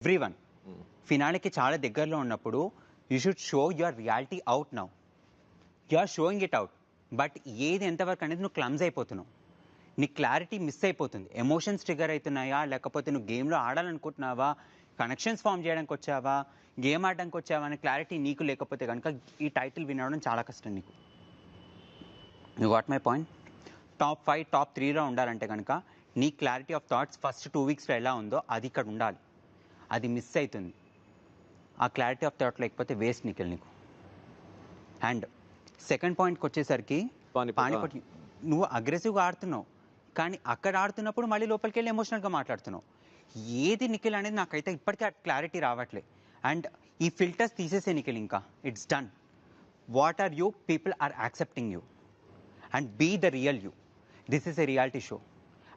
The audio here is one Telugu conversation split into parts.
ఎవ్రీవన్ ఫినాలేకి చాలా దగ్గరలో ఉన్నప్పుడు you should show your reality out now. You are showing it out. But ఏది ఎంతవరకు అనేది నువ్వు క్లమ్జ్ అయిపోతున్నావు, నీ క్లారిటీ మిస్ అయిపోతుంది. ఎమోషన్స్ ట్రిగర్ అవుతున్నాయా, లేకపోతే నువ్వు గేమ్లో ఆడాలనుకుంటున్నావా, కనెక్షన్స్ ఫామ్ చేయడానికి వచ్చావా, గేమ్ ఆడడానికి వచ్చావా అనే క్లారిటీ నీకు లేకపోతే కనుక ఈ టైటిల్ వినడం చాలా కష్టం నీకు. You got my point. Top 5 top 3లో ఉండాలంటే కనుక నీ క్లారిటీ ఆఫ్ థాట్స్ ఫస్ట్ 2 వీక్స్లో ఎలా ఉందో అది ఇక్కడ ఉండాలి. అది మిస్ అవుతుంది. ఆ క్లారిటీ ఆఫ్ థాట్ లేకపోతే వేస్ట్ నిఖిల్ నీకు. అండ్ సెకండ్ పాయింట్కి వచ్చేసరికి పానీపట్, నువ్వు అగ్రెసివ్గా ఆడుతున్నావు కానీ అక్కడ ఆడుతున్నప్పుడు మళ్ళీ లోపలికి వెళ్ళి ఎమోషనల్గా మాట్లాడుతున్నావు. ఏది నిఖిల్ అనేది నాకైతే ఇప్పటికీ ఆ క్లారిటీ రావట్లే. అండ్ ఈ ఫిల్టర్స్ తీసేసే నిఖిల్, ఇంకా it's done. What are you, people are accepting you and be the real you. This is a reality show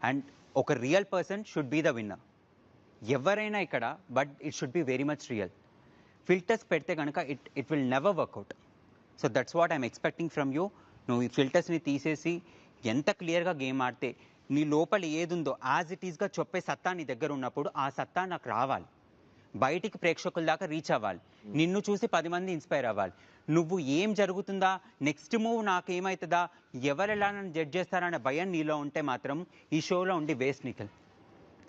and ఒక real person should be the winner. ఎవరైనా ఇక్కడ, but it should be very much real. Filters పెడితే కనుక it will never work out. So that's what I'm expecting from you. నువ్వు ఈ ఫిల్టర్స్ని తీసేసి ఎంత క్లియర్గా గేమ్ ఆడితే నీ లోపల ఏదుందో యాజ్ ఇట్ ఈస్గా చెప్పే సత్తా నీ దగ్గర ఉన్నప్పుడు ఆ సత్తా నాకు రావాలి, బయటికి ప్రేక్షకుల దాకా రీచ్ అవ్వాలి, నిన్ను చూసి 10 మంది ఇన్స్పైర్ అవ్వాలి. నువ్వు ఏం జరుగుతుందా, నెక్స్ట్ మూవ్ నాకేమవుతుందా, ఎవరు ఎలా నన్ను జడ్జ్ చేస్తారనే భయం నీలో ఉంటే మాత్రం ఈ షోలో ఉండి వేస్ట్ నిఖిల్.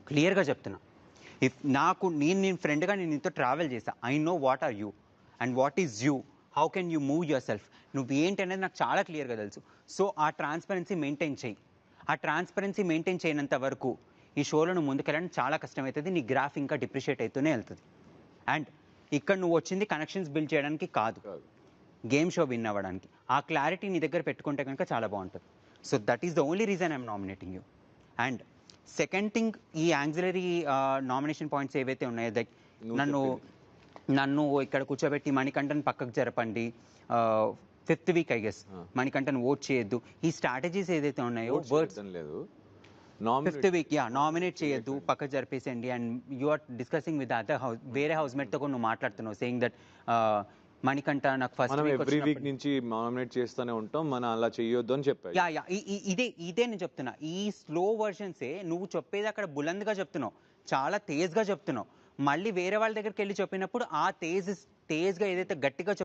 క్లియర్గా చెప్తున్నా. ఇఫ్ నేను ఫ్రెండ్గా నేను నీతో ట్రావెల్ చేశా, I know what are you and what is you, how can you move yourself, నువ్వు ఏంటి అనేది నాకు చాలా క్లియర్గా తెలుసు. సో ఆ ట్రాన్స్పరెన్సీ మెయింటైన్ చేయి. ఆ ట్రాన్స్పరెన్సీ మెయింటైన్ చేయనంత వరకు ఈ షోలో నువ్వు ముందుకెళ్ళడం చాలా కష్టమవుతుంది. నీ గ్రాఫ్ ఇంకా డిప్రిషియేట్ అవుతూనే వెళ్తుంది. అండ్ ఇక్కడ నువ్వు వచ్చింది కనెక్షన్స్ బిల్డ్ చేయడానికి కాదు, గేమ్ షో విన్ అవ్వడానికి. ఆ క్లారిటీ నీ దగ్గర పెట్టుకుంటే కనుక చాలా బాగుంటుంది. So that is the only reason I'm nominating you. And second thing, ఈ యాంగ్జిలరీ నామినేషన్ పాయింట్స్ ఏవైతే ఉన్నాయో, లైక్ నన్ను ఇక్కడ కూర్చోబెట్టి మణికంఠన్ పక్కకు జరపండి, 5th week I guess Manikandan vote చేయొద్దు, ఈ స్ట్రాటజీస్ ఏదైతే ఉన్నాయో, వర్డ్స్ 5th వీక్ నామినేట్ చేయొద్దు, పక్కకు జరిపేసేయండి. And you are discussing with other house, వేరే హౌస్ మేట్తో కూడా నువ్వు మాట్లాడుతున్నావు, సేయింగ్ దట్ మణికంఠ నాకు ఫస్ట్ వీక్ నుంచి నామినేట్ చేస్తూనే ఉంటాం, మనం అలా చేయొద్దు అని చెప్పారు. ఇదే నేను చెప్తున్నా. ఈ స్లో వర్షన్సే నువ్వు చెప్పేది అక్కడ బులంద్గా చెప్తున్నావు, చాలా తేజ్గా చెప్తున్నావు. మళ్ళీ వేరే వాళ్ళ దగ్గరికి వెళ్ళి చెప్పినప్పుడు ఆ తేజ్గా ఏదైతే గట్టిగా